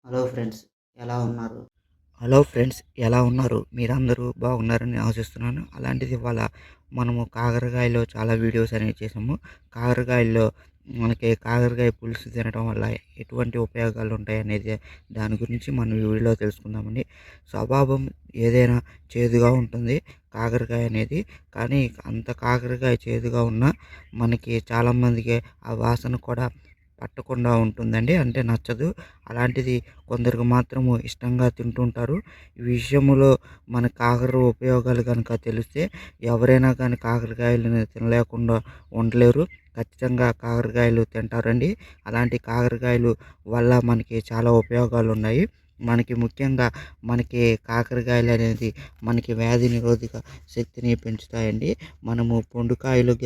Hello friends, ఎలా ఉన్నారు? Hello friends, ఎలా ఉన్నారు? మీరందరూ బాగున్నారని ఆశిస్తున్నాను. అలాంటిది ఇవాళ మనము కాకరకాయలో చాలా వీడియోస్ అనేవి చేసాము. కాకరకాయల్లో మనకి కాకరకాయ పులుసు తినడం వల్ల ఎటువంటి ఉపయోగాలు ఉంటాయనేది దాని గురించి మనం ఈ వీడియోలో తెలుసుకుందామండి. స్వభావం ఏదైనా చేదుగా ఉంటుంది కాకరకాయ అనేది. కానీ అంత కాకరకాయ చేదుగా ఉన్నా మనకి చాలామందికి ఆ వాసన కూడా పట్టకుండా ఉంటుందండి. అంటే నచ్చదు. అలాంటిది కొందరికి మాత్రము ఇష్టంగా తింటుంటారు. ఈ విషయంలో మన కాకర ఉపయోగాలు కనుక తెలిస్తే ఎవరైనా కానీ కాకరకాయలను తినలేకుండా ఉండలేరు. ఖచ్చితంగా కాకరకాయలు తింటారండి. అలాంటి కాకరకాయలు వల్ల మనకి చాలా ఉపయోగాలు ఉన్నాయి. మనకి ముఖ్యంగా మనకి కాకరకాయలు అనేది మనకి వ్యాధి నిరోధక శక్తిని పెంచుతాయండి. మనము పొండుకాయలు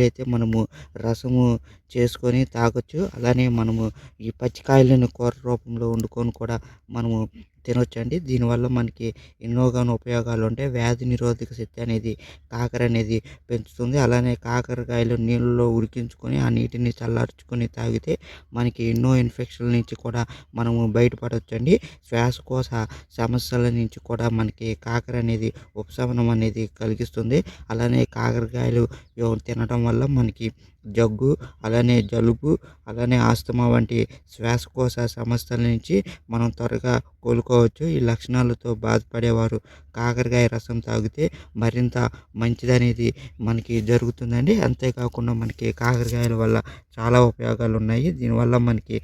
అయితే మనము రసము చేసుకొని తాగొచ్చు. అలానే మనము ఈ పచ్చికాయలను కూర రూపంలో వండుకొని కూడా మనము తినొచ్చండి. దీనివల్ల మనకి ఎన్నోగానో ఉపయోగాలు ఉంటాయి. వ్యాధి నిరోధక శక్తి అనేది కాకర అనేది పెంచుతుంది. అలానే కాకరకాయలు నీళ్ళలో ఉడికించుకొని ఆ నీటిని చల్లార్చుకొని తాగితే మనకి ఎన్నో ఇన్ఫెక్షన్ల నుంచి కూడా మనము బయటపడవచ్చండి. శ్వాసకోశ సమస్యల నుంచి కూడా మనకి కాకర అనేది ఉపశమనం అనేది కలిగిస్తుంది. అలానే కాకరకాయలు తినడం వల్ల మనకి జగ్గు, అలానే జలుబు, అలానే ఆస్తమా వంటి శ్వాసకోశ సమస్యల నుంచి మనం త్వరగా కోలుకోవచ్చు. ఈ లక్షణాలతో బాధపడేవారు కాకరకాయ రసం తాగితే మరింత మంచిదనేది మనకి జరుగుతుందండి. అంతేకాకుండా మనకి కాకరకాయల వల్ల చాలా ఉపయోగాలు ఉన్నాయి. దీనివల్ల మనకి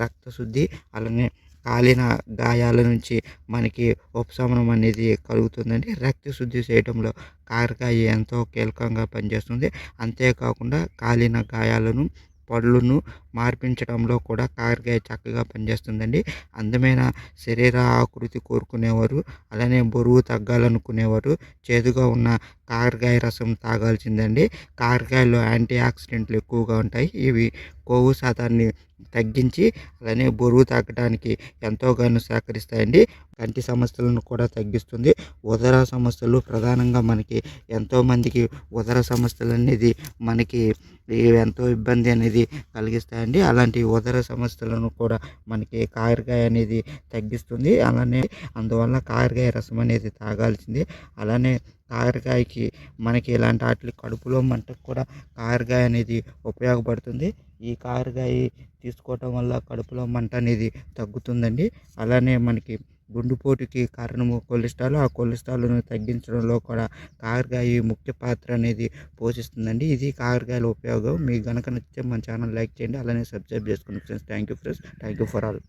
రక్తశుద్ధి, అలానే కాలిన గాయాల నుంచి మనకి ఉపశమనం అనేది కలుగుతుందండి. రక్త శుద్ధి చేయడంలో కాకరకాయ ఎంతో కీలకంగా పనిచేస్తుంది. అంతేకాకుండా కాలిన గాయాలను, పళ్ళును మార్పించడంలో కూడా కాకరకాయ చక్కగా పనిచేస్తుందండి. అందమైన శరీర ఆకృతి కోరుకునేవారు, అలానే బరువు తగ్గాలనుకునేవారు చేదుగా ఉన్న కాకరకాయ రసం తాగాల్సిందండి. కాకరకాయలో యాంటీ ఆక్సిడెంట్లు ఎక్కువగా ఉంటాయి. ఇవి కొవ్వు శాతాన్ని తగ్గించి అలానే బరువు తగ్గడానికి ఎంతోగానో సహకరిస్తాయండి. కంటి సమస్యలను కూడా తగ్గిస్తుంది. ఉదర సమస్యలు ప్రధానంగా మనకి ఎంతోమందికి ఉదర సమస్యలు అనేది మనకి ఎంతో ఇబ్బంది అనేది కలిగిస్తాయండి. అలాంటి ఉదర సమస్యలను కూడా మనకి కాకరకాయ అనేది తగ్గిస్తుంది. అలానే అందువల్ల కాకరకాయ రసం అనేది తాగాల్సిందే. అలానే కాకరకాయకి మనకి ఇలాంటి వాటికి కడుపులో మంటకు కూడా కాకరకాయ అనేది ఉపయోగపడుతుంది. ఈ కాకరకాయ తీసుకోవటం వల్ల కడుపులో మంట అనేది తగ్గుతుందండి. అలానే మనకి గుండెపోటుకి కారణము కొలెస్ట్రాల్. ఆ కొలెస్ట్రాల్ను తగ్గించడంలో కూడా కాకరకాయ ముఖ్య పాత్ర అనేది పోషిస్తుందండి. ఇది కాకరకాయల ఉపయోగం. మీకు గనక నచ్చితే మన ఛానల్ లైక్ చేయండి. అలానే సబ్స్క్రైబ్ చేసుకోండి friends. Thank you friends. Thank you for all.